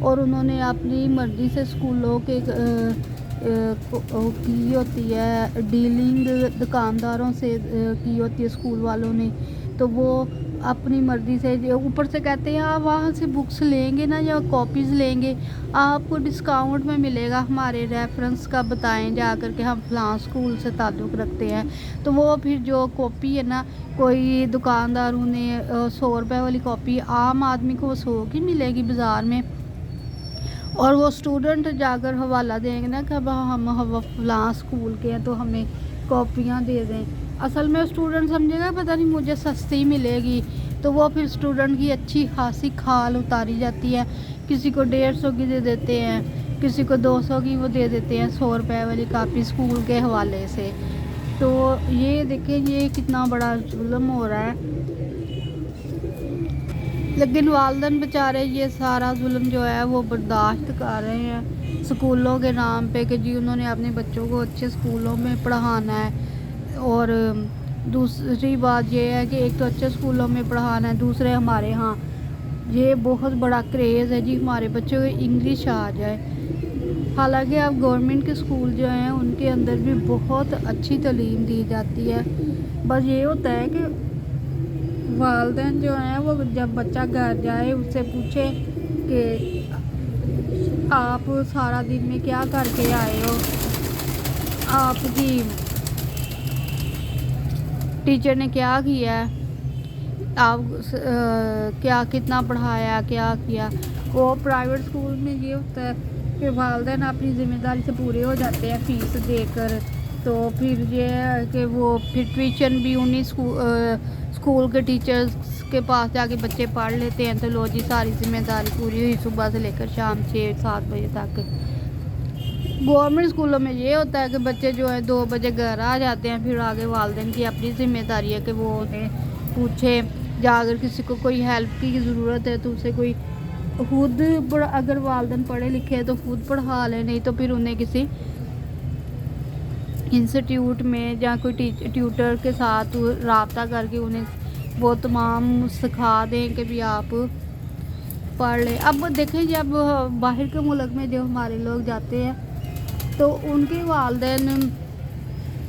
اور انہوں نے اپنی مرضی سے اسکولوں کے کی ہوتی ہے ڈیلنگ دکانداروں سے کی ہوتی ہے اسکول والوں نے، تو وہ اپنی مرضی سے اوپر سے کہتے ہیں آپ وہاں سے بکس لیں گے نا یا کاپیز لیں گے آپ کو ڈسکاؤنٹ میں ملے گا، ہمارے ریفرنس کا بتائیں جا کر کے ہم فلاں اسکول سے تعلق رکھتے ہیں، تو وہ پھر جو کاپی ہے نا کوئی دکانداروں نے 100 روپے والی کاپی عام آدمی کو 100 کی ملے گی بازار میں، اور وہ اسٹوڈنٹ جا کر حوالہ دیں گے نا کہ ہم فلاں اسکول کے ہیں تو ہمیں کاپیاں دے دیں، اصل میں اسٹوڈنٹ سمجھے گا پتہ نہیں مجھے سستی ملے گی، تو وہ پھر اسٹوڈنٹ کی اچھی خاصی کھال اتاری جاتی ہے، کسی کو 150 کی دے دیتے ہیں، کسی کو 200 کی وہ دے دیتے ہیں 100 روپے والی کاپی اسکول کے حوالے سے، تو یہ دیکھیں یہ کتنا بڑا ظلم ہو رہا ہے، لیکن والدین بیچارے یہ سارا ظلم جو ہے وہ برداشت کر رہے ہیں اسکولوں کے نام پہ کہ جی انہوں نے اپنے بچوں کو اچھے اسکولوں میں پڑھانا ہے، اور دوسری بات یہ ہے کہ ایک تو اچھے اسکولوں میں پڑھانا ہے، دوسرے ہمارے ہاں یہ بہت بڑا کریز ہے جی ہمارے بچوں کو انگلش آ جائے، حالانکہ اب گورنمنٹ کے اسکول جو ہیں ان کے اندر بھی بہت اچھی تعلیم دی جاتی ہے، بس یہ ہوتا ہے کہ والدین جو ہیں وہ جب بچہ گھر جائے اس سے پوچھے کہ آپ سارا دن میں کیا کر کے آئے ہو، آپ کی ٹیچر نے کیا کیا ہے، آپ کیا کتنا پڑھایا کیا کیا، وہ پرائیویٹ اسکول میں یہ ہوتا ہے کہ والدین اپنی ذمہ داری سے پورے ہو جاتے ہیں فیس دے کر، تو پھر یہ ہے کہ وہ پھر ٹیوشن بھی انہیں اسکول کے ٹیچرز کے پاس جا کے بچے پڑھ لیتے ہیں، تو لو جی ساری ذمہ داری پوری ہوئی صبح سے لے کر شام 6-7 بجے تک۔ گورنمنٹ اسکولوں میں یہ ہوتا ہے کہ بچے جو ہے 2 بجے گھر آ جاتے ہیں، پھر آگے والدین کی اپنی ذمہ داری ہے کہ وہ انہیں پوچھے، یا اگر کسی کو کوئی ہیلپ کی ضرورت ہے تو اسے کوئی خود اگر والدین پڑھے لکھے ہیں تو خود پڑھا لیں، نہیں تو پھر انہیں کسی انسٹیٹیوٹ میں یا کوئی ٹیوٹر کے ساتھ رابطہ کر کے انہیں وہ تمام سکھا دیں کہ بھی آپ پڑھ لیں۔ اب دیکھیں جب باہر کے ملک میں جو ہمارے لوگ جاتے ہیں تو ان کے والدین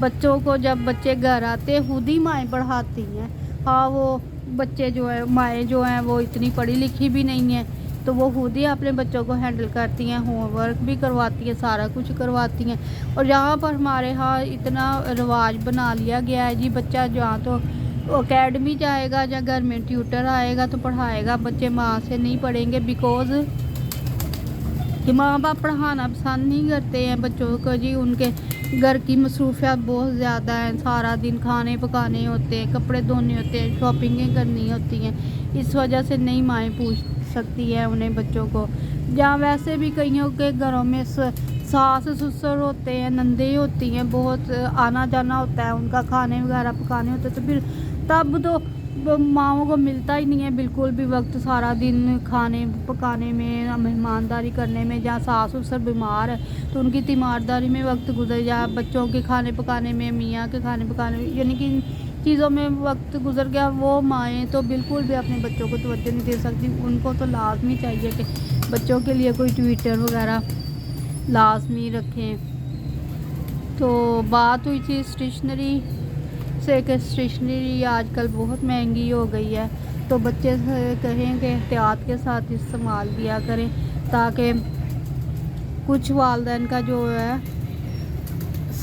بچوں کو جب بچے گھر آتے ہیں خود ہی مائیں پڑھاتی ہیں، ہاں وہ بچے جو ہے مائیں جو ہیں وہ اتنی پڑھی لکھی بھی نہیں ہیں تو وہ خود ہی اپنے بچوں کو ہینڈل کرتی ہیں، ہوم ورک بھی کرواتی ہیں، سارا کچھ کرواتی ہیں، اور یہاں پر ہمارے ہاں اتنا رواج بنا لیا گیا ہے جی بچہ جہاں تو اکیڈمی جائے گا یا گھر میں ٹیوٹر آئے گا تو پڑھائے گا، بچے ماں سے نہیں پڑھیں گے، بیکوز کہ ماں باپ پڑھانا پسند نہیں کرتے ہیں بچوں کو جی، ان کے گھر کی مصروفیات بہت زیادہ ہیں، سارا دن کھانے پکانے ہوتے ہیں، کپڑے دھونے ہوتے ہیں، شاپنگیں کرنی ہوتی ہیں، اس وجہ سے نہیں مائیں پوچھ سکتی ہیں انہیں بچوں کو، جہاں ویسے بھی کئیوں کے گھروں میں ساس سسر ہوتے ہیں، نندیں ہوتی ہیں، بہت آنا جانا ہوتا ہے ان کا، کھانے وغیرہ پکانے ہوتے ہیں، تو پھر تب تو ماؤں کو ملتا ہی نہیں ہے بالکل بھی وقت، سارا دن کھانے پکانے میں مہمانداری کرنے میں، جہاں ساس سسر بیمار ہے تو ان کی تیمارداری میں وقت گزر جائے، بچوں کے کھانے پکانے میں، میاں کے کھانے پکانے میں، یعنی کہ ان چیزوں میں وقت گزر گیا، وہ مائیں تو بالکل بھی اپنے بچوں کو توجہ نہیں دے سکتی، ان کو تو لازمی چاہیے کہ بچوں کے لیے کوئی ٹویٹر وغیرہ لازمی رکھیں۔ تو بات ہوئی تھی اسٹیشنری سے کہ اسٹیشنری آج کل بہت مہنگی ہو گئی ہے، تو بچے سے کہیں کہ احتیاط کے ساتھ استعمال کیا کریں تاکہ کچھ والدین کا جو ہے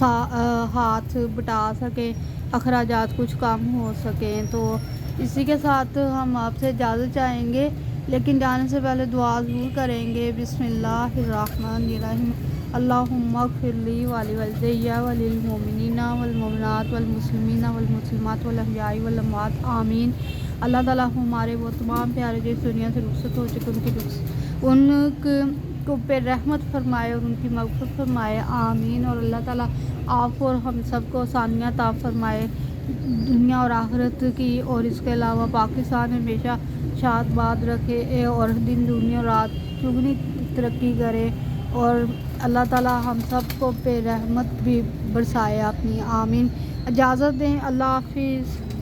ہاتھ بٹا سکیں، اخراجات کچھ کم ہو سکیں، تو اسی کے ساتھ ہم آپ سے اجازت چاہیں گے، لیکن جانے سے پہلے دعا ضرور کریں گے۔ بسم اللہ الرحمن الرحیم، اللہم اغفر لی ولوالدی وللمؤمنین والمؤمنات والمسلمین والمسلمات والاحیاء والاموات آمین۔ اللہ تعالیٰ ہمارے وہ تمام پیارے جو اس دنیا سے رخصت ہو چکے ان کو پہ رحمت فرمائے اور ان کی مغفرت فرمائے، آمین، اور اللہ تعالیٰ آپ اور ہم سب کو آسانیاں عطا فرمائے دنیا اور آخرت کی، اور اس کے علاوہ پاکستان ہمیشہ شاد باد رکھے اور دن دنیا اور رات چگنی ترقی کرے، اور اللہ تعالیٰ ہم سب کو پہ رحمت بھی برسائے اپنی، آمین۔ اجازت دیں، اللہ حافظ۔